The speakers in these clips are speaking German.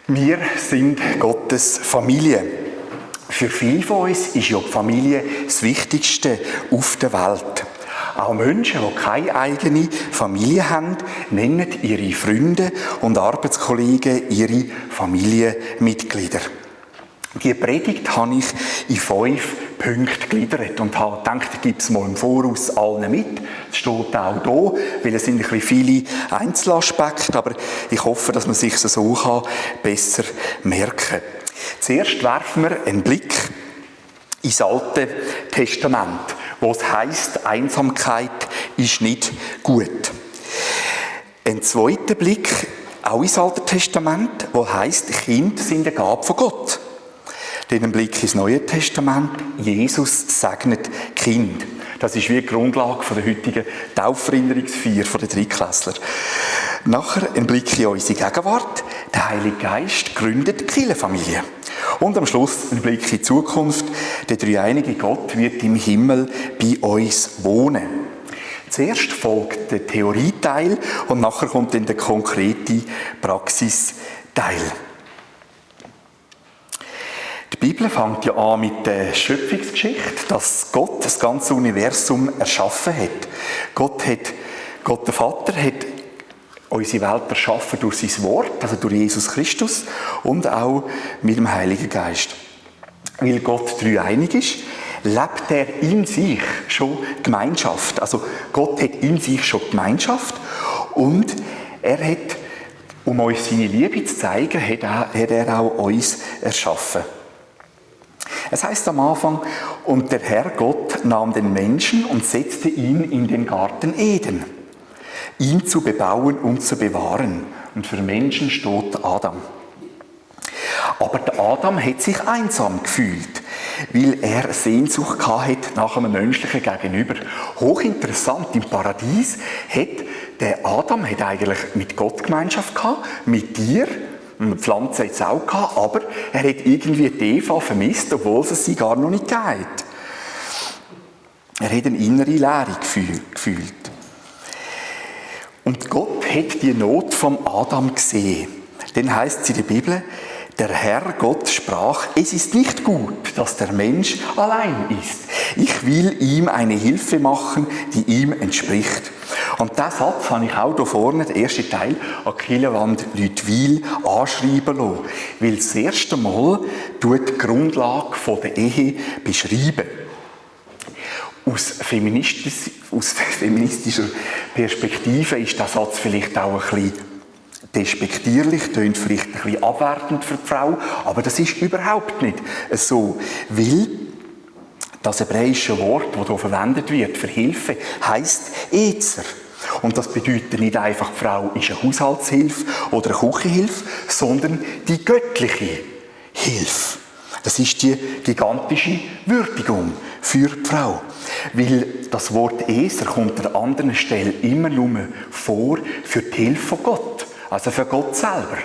Wir sind Gottes Familie. Für viele von uns ist ja die Familie das Wichtigste auf der Welt. Auch Menschen, die keine eigene Familie haben, nennen ihre Freunde und Arbeitskollegen ihre Familienmitglieder. Die Predigt habe ich in 5 Punkte gegliedert und habe gedacht, ich gebe es mal im Voraus allen mit. Es steht auch hier, weil es sind ein bisschen viele Einzelaspekte, aber ich hoffe, dass man sich so besser merken kann. Zuerst werfen wir einen Blick ins Alte Testament, wo es heisst, Einsamkeit ist nicht gut. Ein zweiter Blick, auch ins Alte Testament, wo heisst, Kinder sind eine Gabe von Gott. Dann ein Blick ins Neue Testament, Jesus segnet Kind. Das ist wie die Grundlage der heutigen Tauferinnerungsfeier der Dreiklässler. Nachher ein Blick in unsere Gegenwart. Der Heilige Geist gründet die Kirchenfamilie. Und am Schluss ein Blick in die Zukunft. Der dreieinige Gott wird im Himmel bei uns wohnen. Zuerst folgt der Theorieteil und nachher kommt dann der konkrete Praxisteil. Die Bibel fängt ja an mit der Schöpfungsgeschichte, dass Gott das ganze Universum erschaffen hat. Gott der Vater hat unsere Welt erschaffen durch sein Wort, also durch Jesus Christus und auch mit dem Heiligen Geist. Weil Gott dreieinig ist, lebt er in sich schon Gemeinschaft. Also Gott hat in sich schon Gemeinschaft und er hat, um uns seine Liebe zu zeigen, hat er auch uns erschaffen. Es heisst am Anfang, und der Herr Gott nahm den Menschen und setzte ihn in den Garten Eden, ihn zu bebauen und zu bewahren. Und für Menschen steht Adam. Aber der Adam hat sich einsam gefühlt, weil er Sehnsucht hatte nach einem menschlichen Gegenüber. Hochinteressant, im Paradies hat der Adam eigentlich mit Gott Gemeinschaft gehabt, mit dir. Und die Pflanze hat es auch gehabt, aber er hat irgendwie die Eva vermisst, obwohl es sie gar noch nicht geht. Er hat eine innere Leere gefühlt. Und Gott hat die Not vom Adam gesehen. Dann heisst es in der Bibel, der Herr Gott sprach, es ist nicht gut, dass der Mensch allein ist. Ich will ihm eine Hilfe machen, die ihm entspricht. Und diesen Satz habe ich auch hier vorne, der erste Teil, an die Kirchenwand Lütwil anschreiben lassen. Weil das erste Mal die Grundlage der Ehe beschreiben. Aus feministischer Perspektive ist der Satz vielleicht auch ein bisschen despektierlich, tönt vielleicht ein bisschen abwertend für die Frau, aber das ist überhaupt nicht so. Weil das hebräische Wort, das hier verwendet wird für Hilfe, heisst Ezer. Und das bedeutet nicht einfach, die Frau ist eine Haushaltshilfe oder eine Küchenhilfe, sondern die göttliche Hilfe. Das ist die gigantische Würdigung für die Frau. Weil das Wort Ezer kommt an anderen Stellen immer nur vor für die Hilfe von Gott. Also für Gott selber.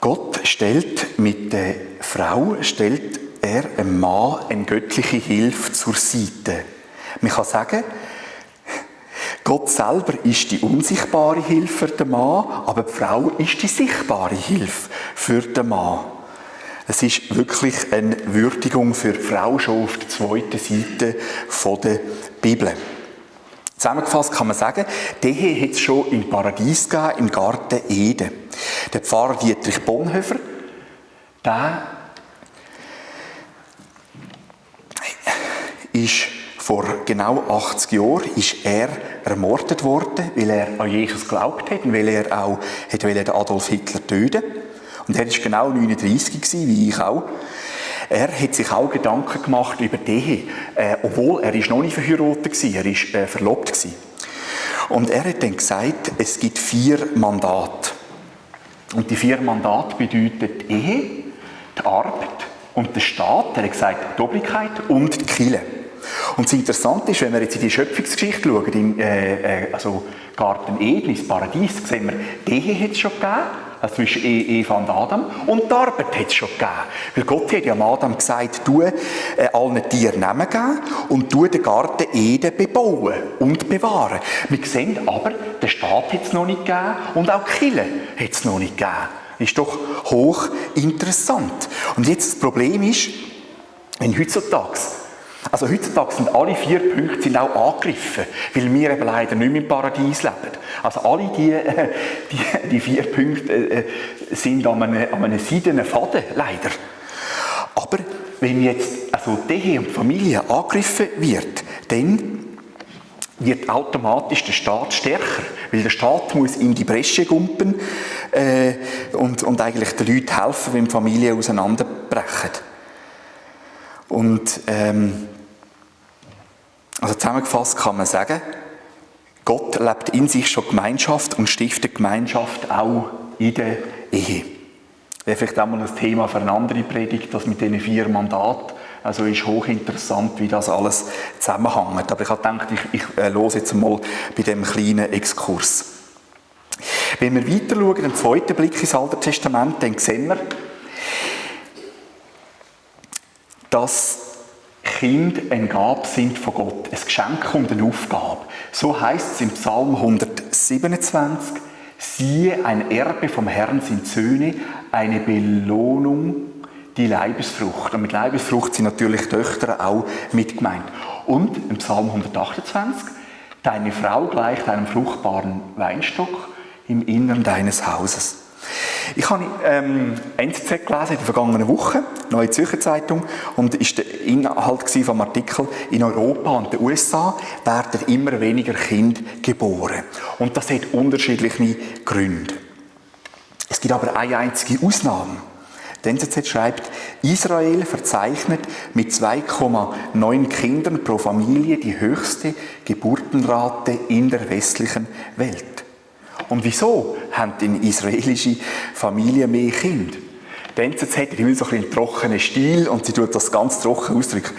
Gott stellt mit der Frau, einem Mann eine göttliche Hilfe zur Seite. Man kann sagen, Gott selber ist die unsichtbare Hilfe für den Mann, aber die Frau ist die sichtbare Hilfe für den Mann. Es ist wirklich eine Würdigung für die Frau schon auf der zweiten Seite der Bibel. Zusammengefasst kann man sagen, die Ehe hat es schon im Paradies gegeben, im Garten Eden. Der Pfarrer Dietrich Bonhoeffer, der ist vor genau 80 Jahren ermordet worden, weil er an Jesus geglaubt hat und weil er auch Adolf Hitler töten wollte. Und er war genau 39 gewesen, wie ich auch. Er hat sich auch Gedanken gemacht über die Ehe, obwohl er noch nicht verheiratet war, er war verlobt gewesen. Und er hat dann gesagt, es gibt 4 Mandate. Und die 4 Mandate bedeuten die Ehe, die Arbeit und der Staat, er hat gesagt, die Obrigkeit und die Kirche. Und das Interessante ist, wenn wir jetzt in die Schöpfungsgeschichte schauen, also Garten Eden, das Paradies, sehen wir, die Ehe hat es schon gegeben, also zwischen Eva und Adam, und die Arbeit hat es schon gegeben. Weil Gott hat ja am Adam gesagt, du allen Tieren Namen geben und du den Garten Eden bebauen und bewahren. Wir sehen aber, den Staat hat es noch nicht gegeben und auch die Kirche hat es noch nicht gegeben. Ist doch hoch interessant. Und jetzt das Problem ist, wenn heutzutage sind alle 4 Punkte sind auch angegriffen, weil wir eben leider nicht mehr im Paradies leben. Also alle die 4 Punkte sind an einem seidenen Faden, leider. Aber wenn jetzt also die Ehe und die Familie angegriffen wird, dann wird automatisch der Staat stärker, weil der Staat muss in die Bresche gumpen und eigentlich den Leuten helfen, wenn die Familien auseinanderbrechen. Und also zusammengefasst kann man sagen, Gott lebt in sich schon Gemeinschaft und stiftet Gemeinschaft auch in der Ehe. Das wäre vielleicht auch mal ein Thema für eine andere Predigt, das mit diesen 4 Mandaten. Also ist hochinteressant, wie das alles zusammenhängt. Aber ich habe gedacht, ich höre jetzt mal bei diesem kleinen Exkurs. Wenn wir weiter schauen, den zweiten Blick ins Alte Testament, dann sehen wir, dass Kinder eine Gabe sind von Gott, ein Geschenk und eine Aufgabe. So heißt es im Psalm 127, siehe, ein Erbe vom Herrn sind Söhne, eine Belohnung, die Leibesfrucht. Und mit Leibesfrucht sind natürlich Töchter auch mit gemeint. Und im Psalm 128, deine Frau gleicht einem fruchtbaren Weinstock im Innern deines Hauses. Ich habe NZZ gelesen in der vergangenen Woche, Neue Zürcher Zeitung, und ist der Inhalt vom Artikel: In Europa und den USA werden immer weniger Kinder geboren. Und das hat unterschiedliche Gründe. Es gibt aber eine einzige Ausnahme. Die NZZ schreibt, Israel verzeichnet mit 2,9 Kindern pro Familie die höchste Geburtenrate in der westlichen Welt. Und wieso haben die israelische Familie mehr Kinder? Die NZZ hat immer so ein bisschen trockenen Stil und sie tut das ganz trocken ausdrücken.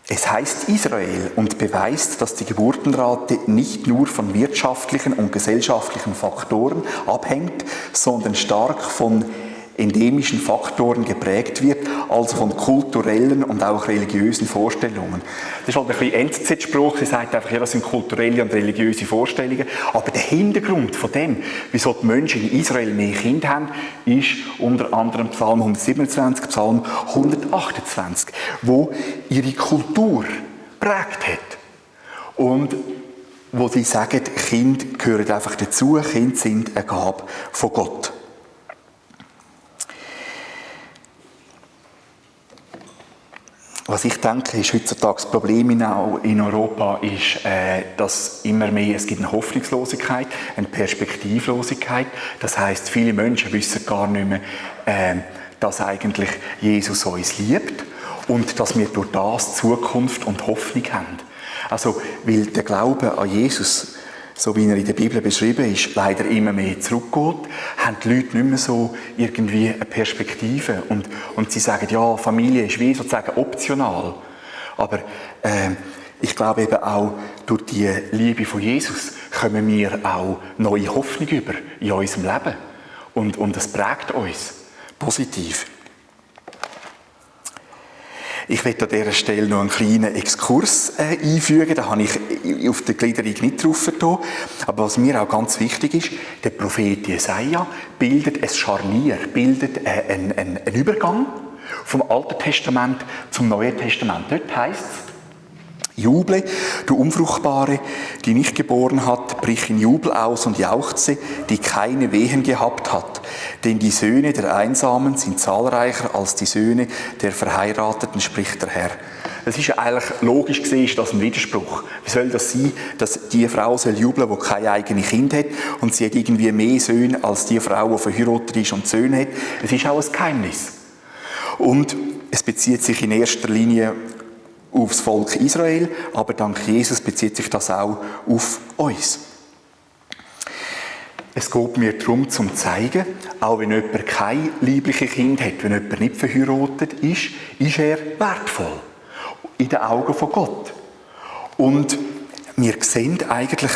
Es heißt Israel und beweist, dass die Geburtenrate nicht nur von wirtschaftlichen und gesellschaftlichen Faktoren abhängt, sondern stark von endemischen Faktoren geprägt wird, also von kulturellen und auch religiösen Vorstellungen. Das ist halt ein bisschen NZZ-Spruch, sie sagt einfach, ja, das sind kulturelle und religiöse Vorstellungen, aber der Hintergrund von dem, wieso die Menschen in Israel mehr Kinder haben, ist unter anderem Psalm 127, Psalm 128, wo ihre Kultur prägt hat. Und wo sie sagen, Kinder gehören einfach dazu, Kinder sind eine Gabe von Gott. Was ich denke, ist heutzutage das Problem in Europa, ist, dass immer mehr, es gibt eine Hoffnungslosigkeit, eine Perspektivlosigkeit. Das heisst, viele Menschen wissen gar nicht mehr, dass eigentlich Jesus uns liebt und dass wir durch das Zukunft und Hoffnung haben. Also, weil der Glaube an Jesus, so wie er in der Bibel beschrieben ist, leider immer mehr zurückgeht, haben die Leute nicht mehr so irgendwie eine Perspektive. Und sie sagen, ja, Familie ist wie sozusagen optional. Aber ich glaube eben auch, durch die Liebe von Jesus kommen wir auch neue Hoffnung über in unserem Leben. Und es prägt uns positiv. Ich werde an dieser Stelle noch einen kleinen Exkurs einfügen, da habe ich auf der Gliederung nicht drauf getan. Aber was mir auch ganz wichtig ist, der Prophet Jesaja bildet ein Scharnier, bildet einen Übergang vom Alten Testament zum Neuen Testament. Dort heisst es, Juble, du Unfruchtbare, die nicht geboren hat, brich in Jubel aus und jauchze, die keine Wehen gehabt hat. Denn die Söhne der Einsamen sind zahlreicher als die Söhne der Verheirateten, spricht der Herr. Das ist ja eigentlich logisch gesehen, ist das ein Widerspruch. Wie soll das sein, dass die Frau soll jubeln, die keine eigenen Kinder hat und sie hat irgendwie mehr Söhne als die Frau, die verheiratet ist und Söhne hat? Es ist auch ein Geheimnis. Und es bezieht sich in erster Linie aufs Volk Israel, aber dank Jesus bezieht sich das auch auf uns. Es geht mir darum, zu zeigen, auch wenn jemand kein liebliches Kind hat, wenn jemand nicht verheiratet ist er wertvoll in den Augen von Gott. Und wir sehen eigentlich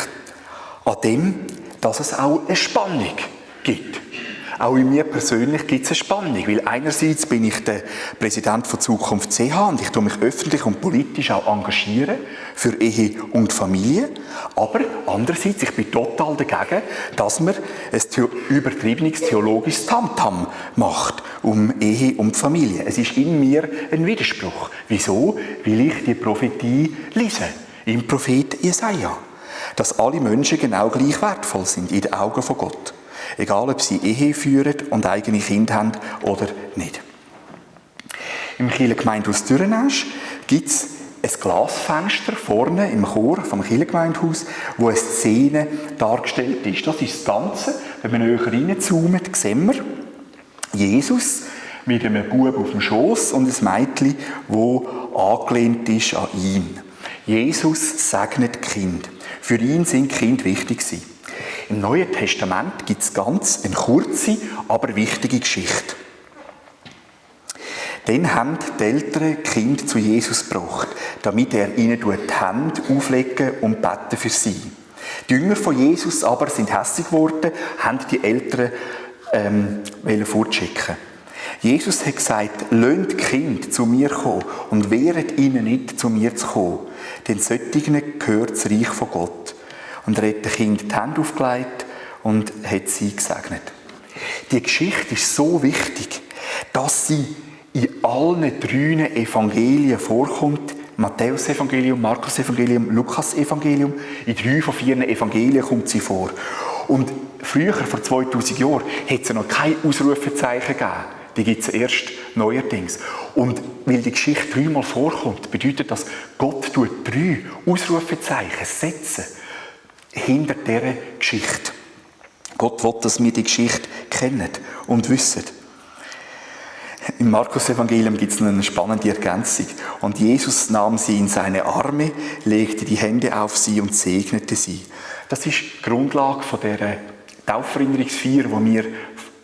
an dem, dass es auch eine Spannung gibt. Auch in mir persönlich gibt es eine Spannung, weil einerseits bin ich der Präsident von Zukunft CH und ich tue mich öffentlich und politisch auch engagieren für Ehe und Familie, aber andererseits, ich bin total dagegen, dass man ein übertriebenes theologisches Tamtam macht um Ehe und Familie. Es ist in mir ein Widerspruch. Wieso? Weil ich die Prophetie lese, im Prophet Jesaja, dass alle Menschen genau gleich wertvoll sind in den Augen von Gott. Egal, ob sie Ehe führen und eigene Kinder haben oder nicht. Im Kirchengemeindehaus Dürrenäsch gibt es ein Glasfenster vorne im Chor vom Kirchengemeindehaus, wo eine Szene dargestellt ist. Das ist das Ganze. Wenn wir näher reinzoomen, sehen wir Jesus mit einem Bub auf dem Schoss und ein Mädchen, das angelehnt ist an ihn. Jesus segnet die Kinder. Für ihn sind die Kinder wichtig gewesen. Im Neuen Testament gibt es ganz eine kurze, aber wichtige Geschichte. Dann haben die Eltern die Kinder zu Jesus gebracht, damit er ihnen die Hände auflegen und beten für sie. Die Jünger von Jesus aber sind hässig geworden, haben die Eltern fortschicken. Jesus hat gesagt, lasst die Kinder zu mir kommen und wehret ihnen nicht, zu mir zu kommen, denn solchen gehört das Reich von Gott. Und er hat den Kindern die Hände aufgelegt und hat sie gesegnet. Die Geschichte ist so wichtig, dass sie in allen 3 Evangelien vorkommt. Matthäus-Evangelium, Markus-Evangelium, Lukas-Evangelium. In 3 von 4 Evangelien kommt sie vor. Und früher, vor 2000 Jahren, hat es noch kein Ausrufezeichen gegeben. Die gibt es erst neuerdings. Und weil die Geschichte 3-mal vorkommt, bedeutet das, Gott tut 3 Ausrufezeichen setzen hinter dieser Geschichte. Gott will, dass wir die Geschichte kennen und wissen. Im Markus-Evangelium gibt es eine spannende Ergänzung. Und Jesus nahm sie in seine Arme, legte die Hände auf sie und segnete sie. Das ist die Grundlage von dieser Tauferinnerungsfeier, die wir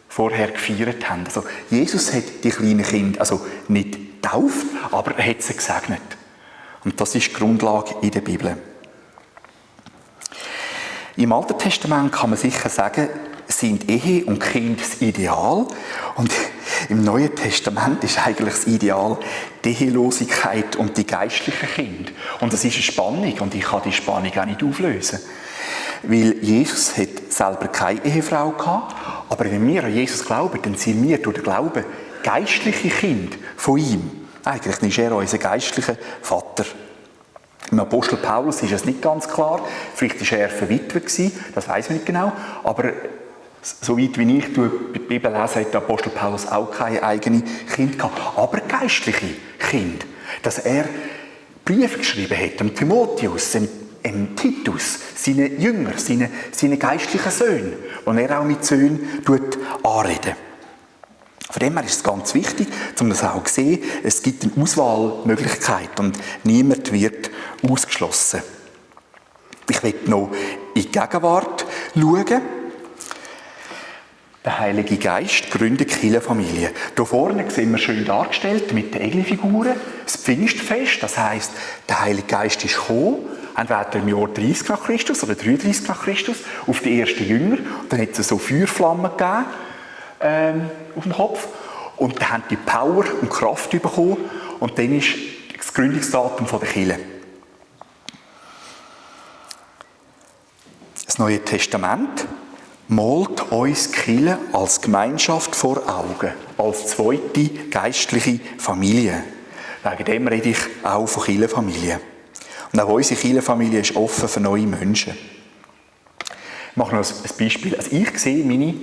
vorher gefeiert haben. Also Jesus hat die kleinen Kinder also nicht getauft, aber er hat sie gesegnet. Und das ist die Grundlage in der Bibel. Im Alten Testament kann man sicher sagen, sind Ehe und Kind das Ideal. Und im Neuen Testament ist eigentlich das Ideal die Ehelosigkeit und die geistlichen Kinder. Und das ist eine Spannung und ich kann die Spannung auch nicht auflösen. Weil Jesus hat selber keine Ehefrau gehabt, aber wenn wir an Jesus glauben, dann sind wir durch den Glauben geistliche Kinder von ihm. Eigentlich ist er unser geistlicher Vater. Im Apostel Paulus ist es nicht ganz klar. Vielleicht war er verwitwet gewesen, das weiss man nicht genau. Aber soweit wie ich die Bibel lese, hat der Apostel Paulus auch keine eigenen Kinder gehabt. Aber geistliche Kinder. Dass er Briefe geschrieben hat, dem Timotheus, dem Titus, seinen Jüngern, seinen geistlichen Söhnen, die er auch mit Söhnen anredet. Von dem her ist es ganz wichtig, um das auch zu sehen, es gibt eine Auswahlmöglichkeit und niemand wird ausgeschlossen. Ich will noch in die Gegenwart schauen. Der Heilige Geist gründet die Kirchenfamilie. Hier vorne sehen wir schön dargestellt mit den Engelfiguren das Pfingstfest. Das heisst, der Heilige Geist ist gekommen, entweder im Jahr 30 nach Christus oder 33 nach Christus, auf die ersten Jünger. Und dann hat es so Feuerflammen gegeben auf dem Kopf. Und dann haben die Power und Kraft bekommen. Und dann ist das Gründungsdatum der Kirche. Das Neue Testament malt uns die Kirche als Gemeinschaft vor Augen, als zweite geistliche Familie. Wegen dem rede ich auch von Kirchenfamilie. Und auch unsere Kirchenfamilie ist offen für neue Menschen. Ich mache noch ein Beispiel. Also ich sehe meine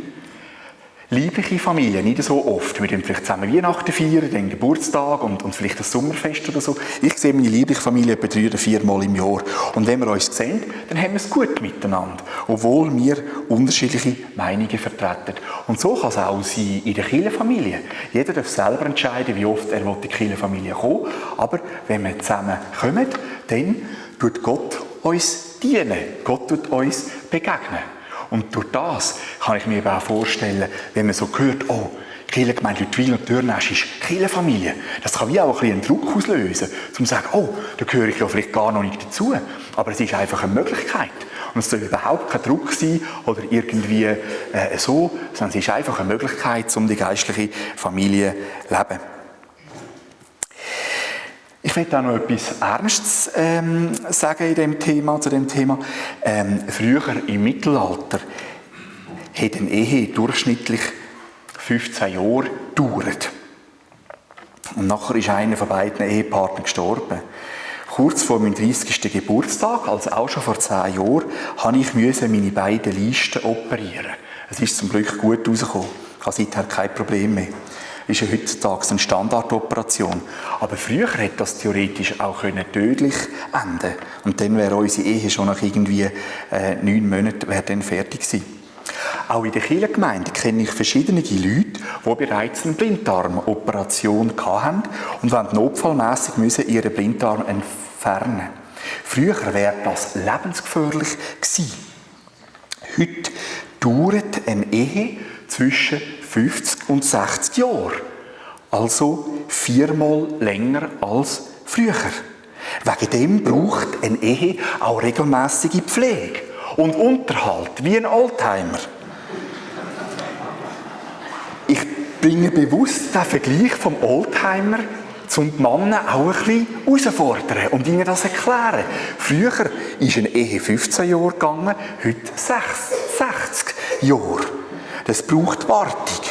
liebliche Familie nicht so oft. Wir feiern vielleicht zusammen Weihnachten, den Geburtstag und vielleicht das Sommerfest oder so. Ich sehe meine liebliche Familie etwa 3 oder 4 Mal im Jahr. Und wenn wir uns sehen, dann haben wir es gut miteinander. Obwohl wir unterschiedliche Meinungen vertreten. Und so kann es auch sein in der Kirchenfamilie. Jeder darf selber entscheiden, wie oft er in die Kirchenfamilie kommen will. Aber wenn wir zusammen kommen, dann tut Gott uns dienen. Gott tut uns begegnen. Und durch das kann ich mir eben auch vorstellen, wenn man so hört, oh, die Kirchengemeinde Lüttwil und Dürrenäsch ist Kirchenfamilie. Das kann wie auch ein bisschen einen Druck auslösen, um zu sagen, oh, da gehöre ich ja vielleicht gar noch nicht dazu. Aber es ist einfach eine Möglichkeit. Und es soll überhaupt kein Druck sein oder irgendwie so, sondern es ist einfach eine Möglichkeit, um die geistliche Familie zu leben. Ich möchte auch noch etwas Ernstes sagen zu dem Thema. Früher im Mittelalter hat eine Ehe durchschnittlich 15 Jahre gedauert. Und nachher ist einer von beiden Ehepartnern gestorben. Kurz vor meinem 30. Geburtstag, also auch schon vor 10 Jahren, musste ich meine beiden Leisten operieren. Es ist zum Glück gut rausgekommen. Ich habe seither kein Problem mehr. Das ist ja heutzutage eine Standardoperation. Aber früher hätte das theoretisch auch tödlich enden können. Und dann wäre unsere Ehe schon nach irgendwie 9 Monaten fertig gewesen. Auch in der Kirchengemeinde kenne ich verschiedene Leute, die bereits eine Blinddarmoperation hatten und notfallmässig ihren Blinddarm entfernen mussten. Früher wäre das lebensgefährlich gewesen. Heute dauert eine Ehe zwischen 50 und 60 Jahren. Also 4-mal länger als früher. Wegen dem braucht eine Ehe auch regelmäßige Pflege und Unterhalt, wie ein Oldtimer. Ich bringe bewusst den Vergleich vom Oldtimer zum Männer auch ein bisschen herausfordern und ihnen das erklären. Früher ist eine Ehe 15 Jahre gegangen, heute 60 Jahre. Das braucht Wartung.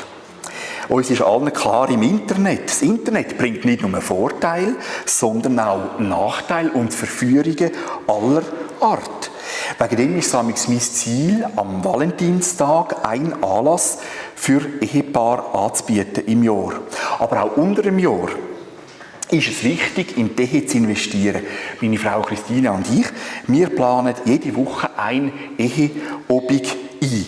Uns ist allen klar im Internet. Das Internet bringt nicht nur Vorteile, sondern auch Nachteile und Verführungen aller Art. Wegen dem ist es mein Ziel, am Valentinstag einen Anlass für Ehepaare anzubieten im Jahr. Aber auch unter dem Jahr ist es wichtig, in die Ehe zu investieren. Meine Frau Christina und ich, wir planen jede Woche ein Eheobig ein,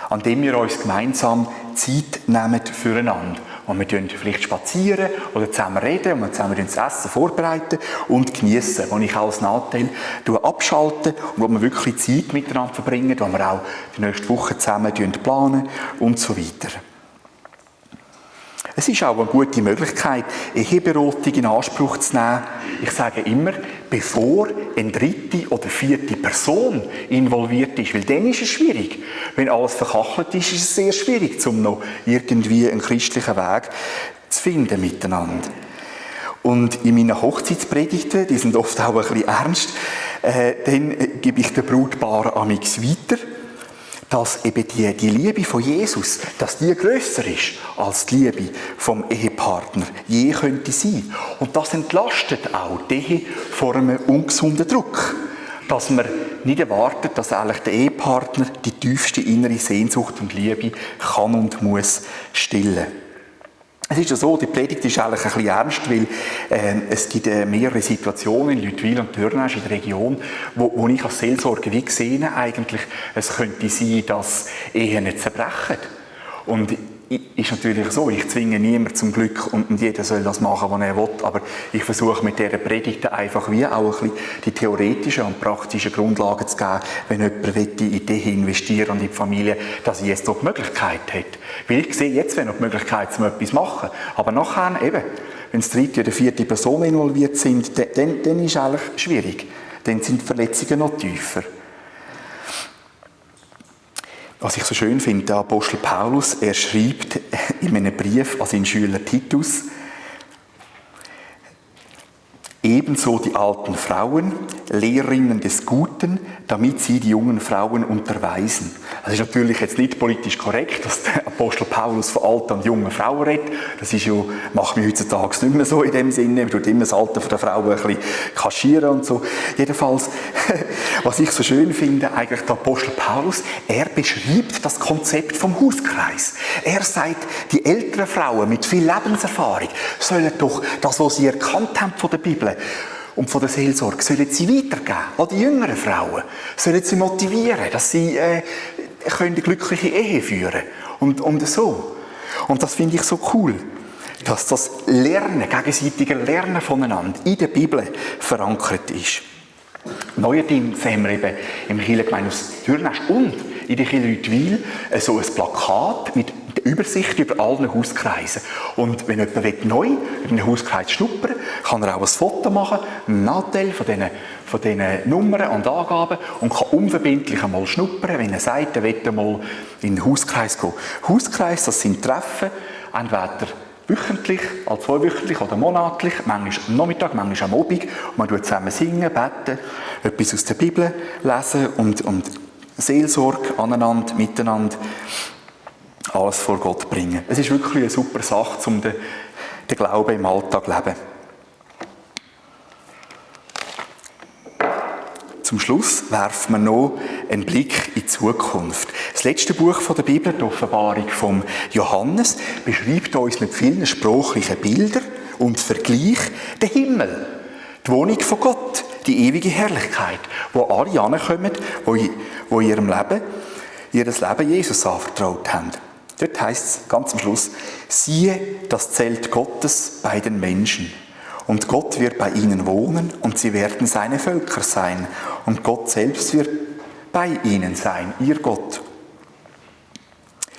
an dem wir uns gemeinsam Zeit nehmen füreinander. Und wir gehen vielleicht spazieren oder zusammen reden und zusammen das Essen vorbereiten und genießen. Wo ich als Nachteil abschalte und wo wir wirklich Zeit miteinander verbringen, wo wir auch die nächste Woche zusammen planen und so weiter. Es ist auch eine gute Möglichkeit, Eheberatung in Anspruch zu nehmen. Ich sage immer, bevor eine 3. oder 4. Person involviert ist. Weil dann ist es schwierig. Wenn alles verkachelt ist, ist es sehr schwierig, um noch irgendwie einen christlichen Weg zu finden miteinander. Und in meinen Hochzeitspredigten, die sind oft auch ein bisschen ernst, dann gebe ich den Brautpaaren amix weiter, dass eben die Liebe von Jesus, dass die grösser ist als die Liebe vom Ehepartner je könnte sein. Und das entlastet auch die Ehe vor einem ungesunden Druck. Dass man nicht erwartet, dass eigentlich der Ehepartner die tiefste innere Sehnsucht und Liebe kann und muss stillen. Es ist ja so, die Predigt ist eigentlich ein bisschen ernst, weil es gibt mehrere Situationen in Lüttwil und Thürnäsch in der Region, wo ich als Seelsorger wie sehe, eigentlich, es könnte sein, dass Ehen nicht zerbrechen. Und ist natürlich so, ich zwinge niemanden zum Glück und jeder soll das machen, was er will, aber ich versuche mit dieser Predigt einfach wie auch ein bisschen die theoretischen und praktischen Grundlagen zu geben, wenn jemand in die Ehe investieren und in die Familie, dass er jetzt noch die Möglichkeit hat. Weil ich sehe jetzt noch die Möglichkeit, um etwas zu machen, aber nachher eben, wenn es 3. oder 4. Personen involviert sind, dann ist es eigentlich schwierig. Dann sind die Verletzungen noch tiefer. Was ich so schön finde, der Apostel Paulus, er schreibt in einem Brief an seinen Schüler Titus, ebenso die alten Frauen, Lehrerinnen des Guten, damit sie die jungen Frauen unterweisen. Das ist natürlich jetzt nicht politisch korrekt, dass der Apostel Paulus von alten und jungen Frauen redet. Das ist ja, macht mich heutzutage nicht mehr so in dem Sinne. Man tut immer das Alter der Frauen ein bisschen kaschieren und so. Jedenfalls, was ich so schön finde, eigentlich der Apostel Paulus, er beschreibt das Konzept vom Hauskreis. Er sagt, die älteren Frauen mit viel Lebenserfahrung sollen doch das, was sie erkannt haben von der Bibel und von der Seelsorge, sollen sie weitergeben an die jüngeren Frauen, sollen sie motivieren, dass sie können eine glückliche Ehe führen und so. Und das finde ich so cool, dass das Lernen, gegenseitige Lernen voneinander in der Bibel verankert ist. Neuerdings haben wir eben im Kirchengemeinde aus Thürnäsch und in der Kirche Lüttwil so ein Plakat mit der Übersicht über alle Hauskreise. Und wenn jemand neu über einen Hauskreis schnuppern will, kann er auch ein Foto machen, einen Nachteil von von diesen Nummern und Angaben und kann unverbindlich einmal schnuppern, wenn er sagt, er will einmal in den Hauskreis gehen. Hauskreis, das sind Treffen, entweder wöchentlich, also zweiwöchentlich oder monatlich, manchmal am Nachmittag, manchmal am Abend. Und man tut zusammen singen, beten, etwas aus der Bibel lesen und Seelsorge aneinander, miteinander, alles vor Gott bringen. Es ist wirklich eine super Sache, um den Glauben im Alltag zu leben. Zum Schluss werfen wir noch einen Blick in die Zukunft. Das letzte Buch der Bibel, die Offenbarung von Johannes, beschreibt uns mit vielen sprachlichen Bildern und Vergleich den Himmel, die Wohnung von Gott, die ewige Herrlichkeit, wo alle hinkommen, die ihr Leben Jesus anvertraut haben. Dort heisst es ganz am Schluss: Siehe das Zelt Gottes bei den Menschen. Und Gott wird bei ihnen wohnen und sie werden seine Völker sein. Und Gott selbst wird bei ihnen sein, ihr Gott.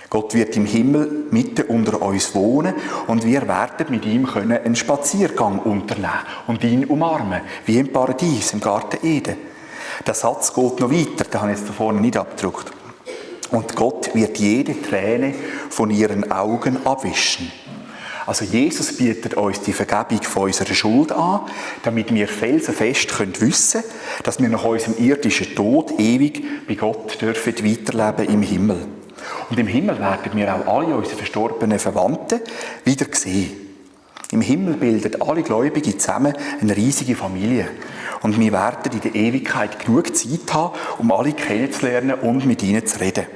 Gott wird im Himmel mitten unter uns wohnen und wir werden mit ihm einen Spaziergang unternehmen und ihn umarmen, wie im Paradies, im Garten Eden. Der Satz geht noch weiter, den habe ich jetzt da vorne nicht abgedruckt. Und Gott wird jede Träne von ihren Augen abwischen. Also Jesus bietet uns die Vergebung von unserer Schuld an, damit wir felsenfest wissen können, dass wir nach unserem irdischen Tod ewig bei Gott dürfen weiterleben im Himmel. Und im Himmel werden wir auch alle unsere verstorbenen Verwandten wieder sehen. Im Himmel bilden alle Gläubigen zusammen eine riesige Familie. Und wir werden in der Ewigkeit genug Zeit haben, um alle kennenzulernen und mit ihnen zu reden.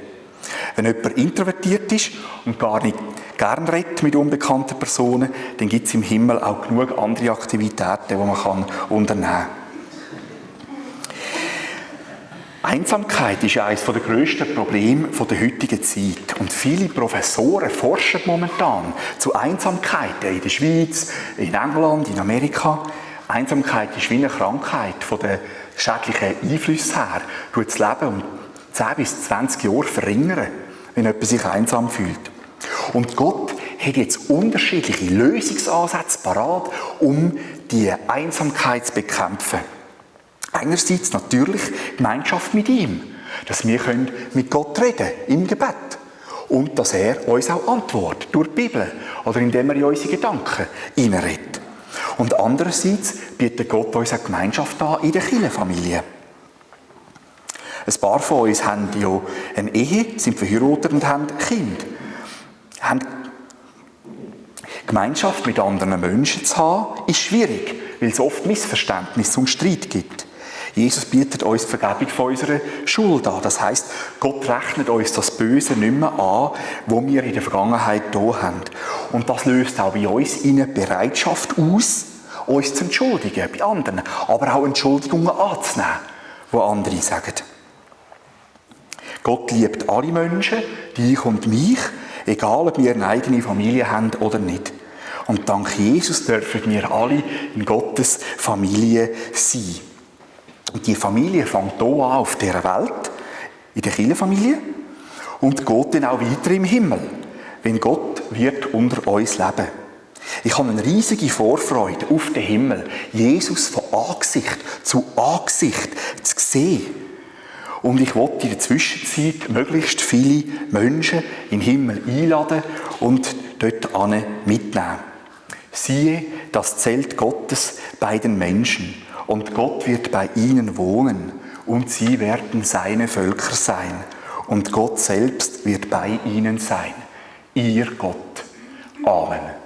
Wenn jemand introvertiert ist und gar nicht gern redet mit unbekannten Personen, dann gibt es im Himmel auch genug andere Aktivitäten, die man unternehmen kann. Einsamkeit ist eines der grössten Probleme der heutigen Zeit. Und viele Professoren forschen momentan zu Einsamkeiten in der Schweiz, in England, in Amerika. Einsamkeit ist wie eine Krankheit von den schädlichen Einflüssen her. Tut das Leben um 10 bis 20 Jahre verringern, wenn jemand sich einsam fühlt. Und Gott hat jetzt unterschiedliche Lösungsansätze parat, um die Einsamkeit zu bekämpfen. Einerseits natürlich Gemeinschaft mit ihm, dass wir mit Gott reden im Gebet und dass er uns auch antwortet durch die Bibel oder indem er in unsere Gedanken hineinredet. Und andererseits bietet Gott uns auch Gemeinschaft an in der Kirchenfamilie. Ein paar von uns haben ja eine Ehe, sind verheiratet und haben Kinder. Gemeinschaft mit anderen Menschen zu haben, ist schwierig, weil es oft Missverständnisse und Streit gibt. Jesus bietet uns die Vergebung von unserer Schuld an. Das heisst, Gott rechnet uns das Böse nicht mehr an, das wir in der Vergangenheit da haben. Und das löst auch bei uns eine Bereitschaft aus, uns zu entschuldigen bei anderen, aber auch Entschuldigungen anzunehmen, die andere sagen. Gott liebt alle Menschen, dich und mich, egal ob wir eine eigene Familie haben oder nicht. Und dank Jesus dürfen wir alle in Gottes Familie sein. Und die Familie fängt hier an auf dieser Welt, in der Kirchenfamilie, und geht dann auch weiter im Himmel, wenn Gott wird unter uns leben. Ich habe eine riesige Vorfreude auf den Himmel, Jesus von Angesicht zu Angesicht zu sehen. Und ich will in der Zwischenzeit möglichst viele Menschen in den Himmel einladen und dort mitnehmen. Siehe das Zelt Gottes bei den Menschen. Und Gott wird bei ihnen wohnen und sie werden seine Völker sein. Und Gott selbst wird bei ihnen sein. Ihr Gott. Amen.